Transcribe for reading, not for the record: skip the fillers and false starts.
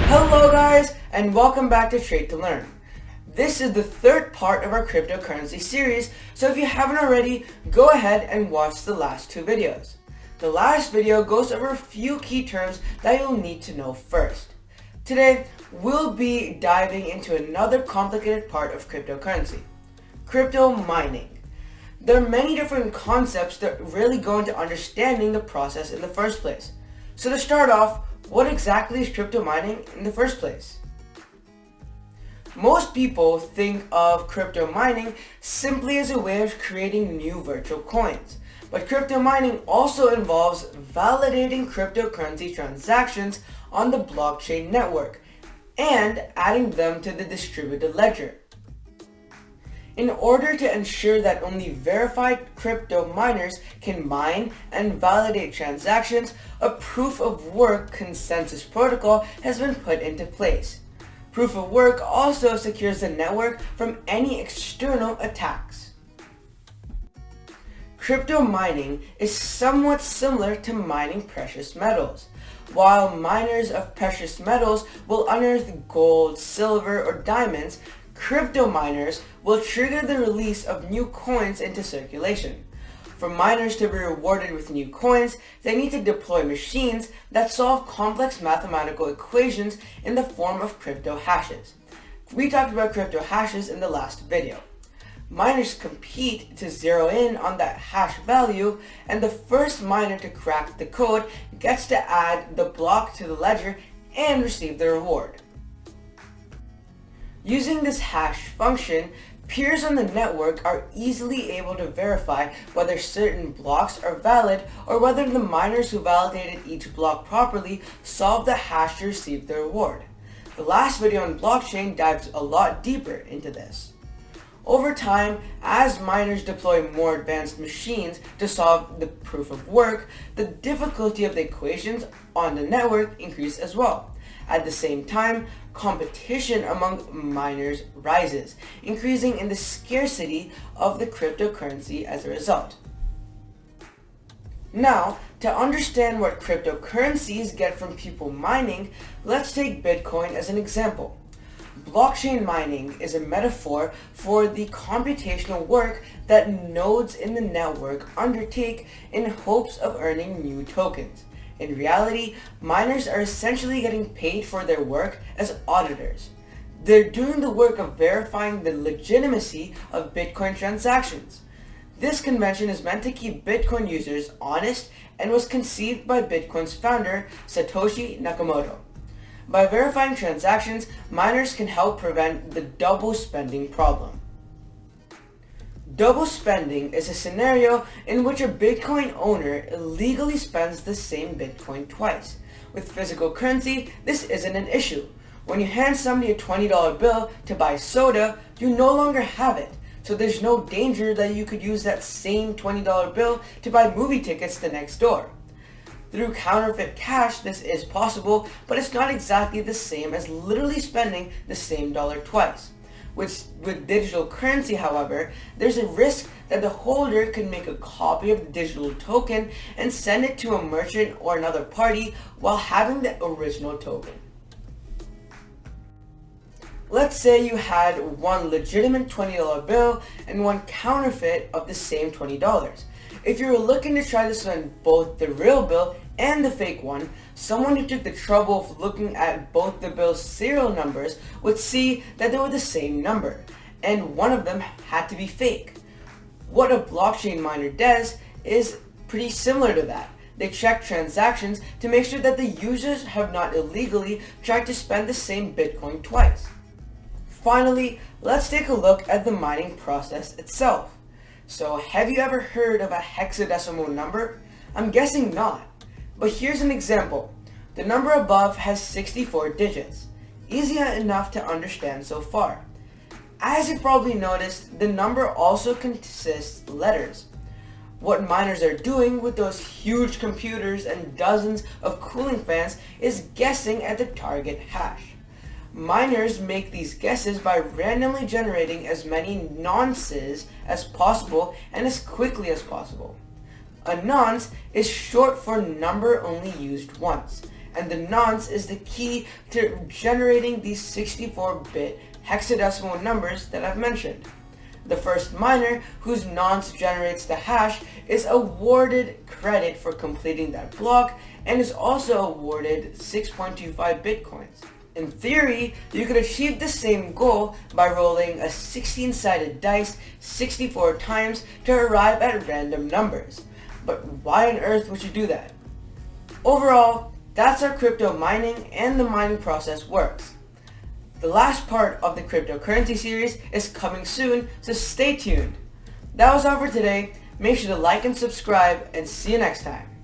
Hello guys, and welcome back to Trade to Learn. This is the third part of our cryptocurrency series, so if you haven't already, go ahead and watch the last two videos. The last video goes over a few key terms that you'll need to know first. Today, we'll be diving into another complicated part of cryptocurrency, crypto mining. There are many different concepts that really go into understanding the process in the first place. So to start off, what exactly is crypto mining in the first place? Most people think of crypto mining simply as a way of creating new virtual coins. But crypto mining also involves validating cryptocurrency transactions on the blockchain network and adding them to the distributed ledger. In order to ensure that only verified crypto miners can mine and validate transactions, a proof of work consensus protocol has been put into place. Proof of work also secures the network from any external attacks. Crypto mining is somewhat similar to mining precious metals. While miners of precious metals will unearth gold, silver, or diamonds, crypto miners will trigger the release of new coins into circulation. For miners to be rewarded with new coins, they need to deploy machines that solve complex mathematical equations in the form of crypto hashes. We talked about crypto hashes in the last video. Miners compete to zero in on that hash value, and the first miner to crack the code gets to add the block to the ledger and receive the reward. Using this hash function, peers on the network are easily able to verify whether certain blocks are valid or whether the miners who validated each block properly solved the hash to receive the reward. The last video on blockchain dives a lot deeper into this. Over time, as miners deploy more advanced machines to solve the proof of work, the difficulty of the equations on the network increase as well. At the same time, competition among miners rises, increasing in the scarcity of the cryptocurrency as a result. Now, to understand what cryptocurrencies get from people mining, let's take Bitcoin as an example. Blockchain mining is a metaphor for the computational work that nodes in the network undertake in hopes of earning new tokens. In reality, miners are essentially getting paid for their work as auditors. They're doing the work of verifying the legitimacy of Bitcoin transactions. This convention is meant to keep Bitcoin users honest and was conceived by Bitcoin's founder, Satoshi Nakamoto. By verifying transactions, miners can help prevent the double spending problem. Double spending is a scenario in which a Bitcoin owner illegally spends the same Bitcoin twice. With physical currency, this isn't an issue. When you hand somebody a $20 bill to buy soda, you no longer have it. So there's no danger that you could use that same $20 bill to buy movie tickets the next door. Through counterfeit cash, this is possible, but it's not exactly the same as literally spending the same dollar twice. With digital currency, however, there's a risk that the holder could make a copy of the digital token and send it to a merchant or another party while having the original token. Let's say you had one legitimate $20 bill and one counterfeit of the same $20. If you were looking to try to spend both the real bill and the fake one, someone who took the trouble of looking at both the bill's serial numbers would see that they were the same number, and one of them had to be fake. What a blockchain miner does is pretty similar to that. They check transactions to make sure that the users have not illegally tried to spend the same Bitcoin twice. Finally, let's take a look at the mining process itself. So, have you ever heard of a hexadecimal number? I'm guessing not. But here's an example. The number above has 64 digits. Easy enough to understand so far. As you probably noticed, the number also consists of letters. What miners are doing with those huge computers and dozens of cooling fans is guessing at the target hash. Miners make these guesses by randomly generating as many nonces as possible and as quickly as possible. A nonce is short for number only used once, and the nonce is the key to generating these 64-bit hexadecimal numbers that I've mentioned. The first miner whose nonce generates the hash is awarded credit for completing that block and is also awarded 6.25 bitcoins. In theory, you could achieve the same goal by rolling a 16-sided dice 64 times to arrive at random numbers. But why on earth would you do that? Overall, that's how crypto mining and the mining process works. The last part of the cryptocurrency series is coming soon, so stay tuned. That was all for today. Make sure to like and subscribe, and see you next time.